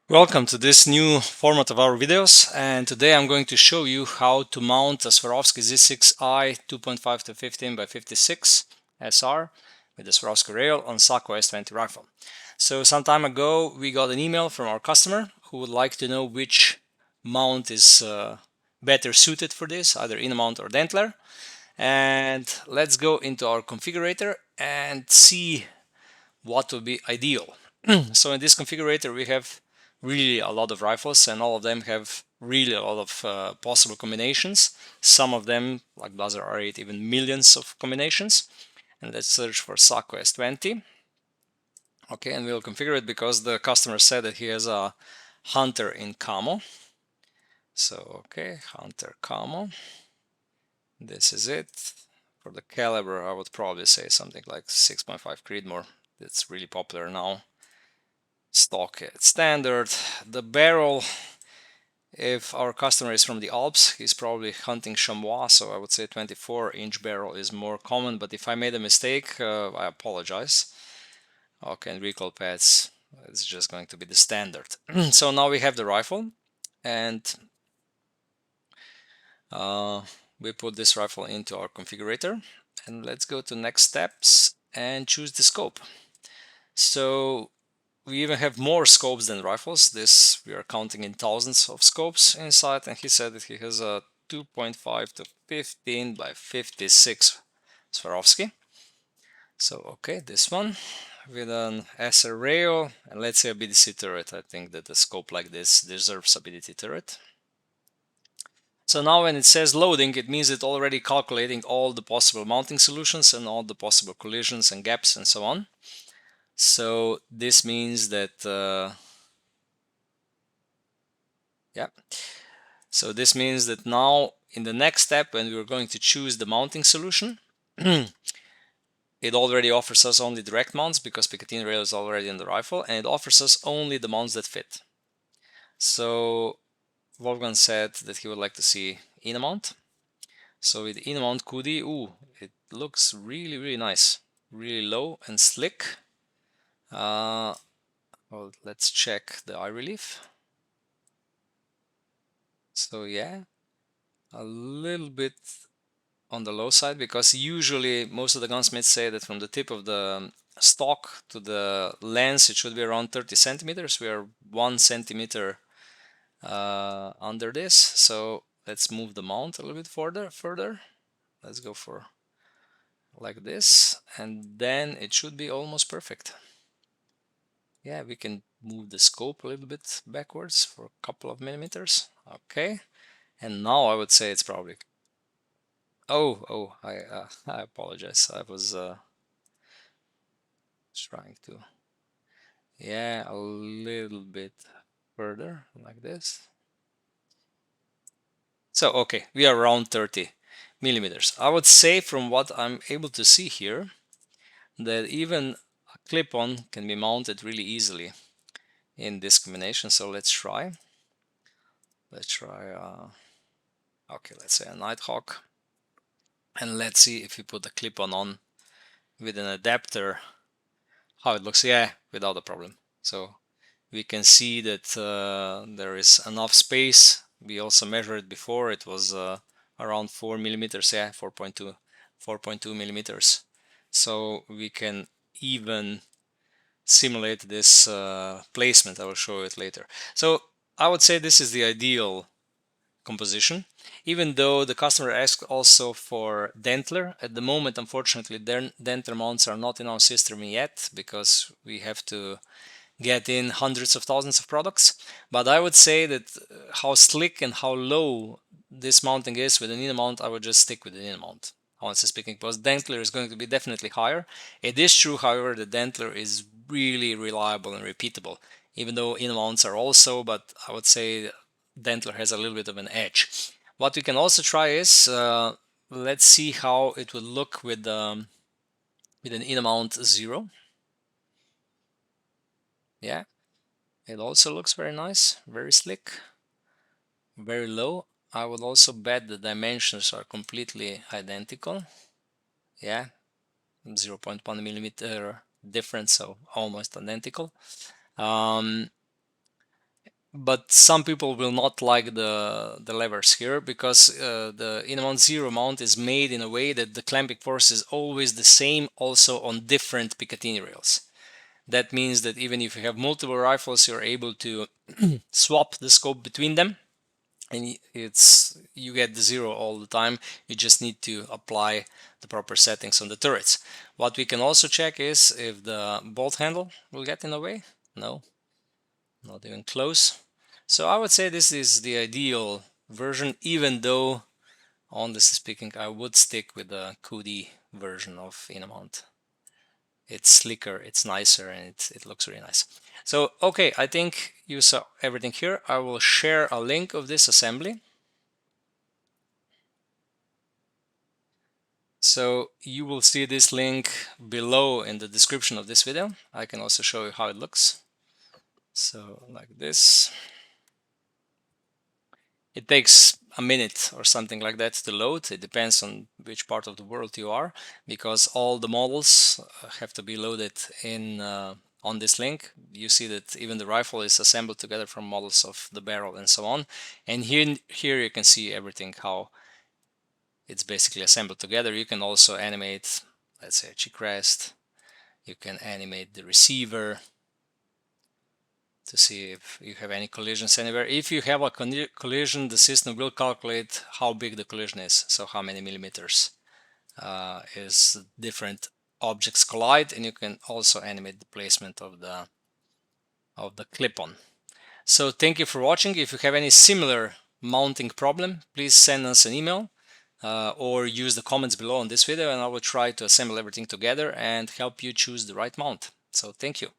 Welcome to this new format of our videos, and today I'm going to show you how to mount a Swarovski Z6i 2.5 to 15 by 56 SR with the Swarovski rail on Sako S20 rifle. So some time ago we got an email from our customer who would like to know which mount is better suited for this, either Innomount or Dentler. And let's go into our configurator and see what would be ideal. So in this configurator we have really a lot of rifles, and all of them have really a lot of possible combinations. Some of them, like Blazer R8, even millions of combinations. And let's search for Sako S20. Okay, and we'll configure it because the customer said that he has a Hunter in camo. So okay, Hunter camo. This is it. For the caliber, I would probably say something like 6.5 Creedmoor. It's really popular now. Stock standard. The barrel, if our customer is from the Alps, he's probably hunting chamois, so I would say 24-inch barrel is more common, but if I made a mistake, I apologize. Okay, and recoil pads, it's just going to be the standard. So now we have the rifle, and we put this rifle into our configurator, and let's go to next steps and choose the scope. So we even have more scopes than rifles. This, we are counting in thousands of scopes inside, and he said that he has a 2.5 to 15 by 56 Swarovski. So okay, this one with an SR rail and let's say a BDC turret. I think that a scope like this deserves a BDT turret. So now when it says loading, it means it's already calculating all the possible mounting solutions and all the possible collisions and gaps and so on. So this means that yeah. So this means that now in the next step, when we're going to choose the mounting solution, it already offers us only direct mounts because Picatinny rail is already in the rifle, and it offers us only the mounts that fit. So Wolfgang said that he would like to see Innomount. So with Innomount Kudi, it looks really, really nice. Really low and slick. Well, let's check the eye relief. So yeah, a little bit on the low side, because usually most of the gunsmiths say that from the tip of the stock to the lens it should be around 30 centimeters. We are 1 centimeter under this, so let's move the mount a little bit further. Let's go for like this, and then it should be almost perfect. Yeah, we can move the scope a little bit backwards for a couple of millimeters. Okay, and now I would say it's probably I apologize. I was trying to, yeah, a little bit further like this. So okay, we are around 30 millimeters. I would say, from what I'm able to see here, that even a clip-on can be mounted really easily in this combination. So let's try. Okay, let's say a Nighthawk, and let's see if we put the clip-on with an adapter, how it looks. Yeah, without a problem. So we can see that there is enough space. We also measured it before. It was around 4 millimeters. Yeah, 4.2 millimeters. So we can even simulate this placement. I will show it later. So I would say this is the ideal composition, even though the customer asked also for Dentler. At the moment, unfortunately, Dentler mounts are not in our system yet, because we have to get in hundreds of thousands of products. But I would say that how slick and how low this mounting is with an Innomount, I would just stick with an Innomount, honestly speaking, because Dentler is going to be definitely higher. It is true, however, that Dentler is really reliable and repeatable, even though Innomounts are also, but I would say Dentler has a little bit of an edge. What we can also try is, let's see how it would look with an Innomount 0. Yeah, it also looks very nice, very slick, very low. I would also bet the dimensions are completely identical. Yeah, 0.1 millimeter difference, so almost identical. but some people will not like the levers here because the Innomount Zero mount is made in a way that the clamping force is always the same also on different Picatinny rails. That means that even if you have multiple rifles, you're able to swap the scope between them, and you get the zero all the time. You just need to apply the proper settings on the turrets. What we can also check is if the bolt handle will get in the way. No, not even close. So I would say this is the ideal version, even though, honestly speaking, I would stick with the CUDI version of Innomount. It's slicker, it's nicer, and it looks really nice. So, okay, I think you saw everything here. I will share a link of this assembly. So you will see this link below in the description of this video. I can also show you how it looks. So like this. It takes a minute or something like that to load. It depends on which part of the world you are, because all the models have to be loaded in on this link. You see that even the rifle is assembled together from models of the barrel and so on. And here you can see everything, how it's basically assembled together. You can also animate, let's say, a cheek rest. You can animate the receiver to see if you have any collisions anywhere. If you have a collision, the system will calculate how big the collision is, so how many millimeters is different objects collide, and you can also animate the placement of the clip-on. So thank you for watching. If you have any similar mounting problem, please send us an email or use the comments below on this video, and I will try to assemble everything together and help you choose the right mount. So thank you.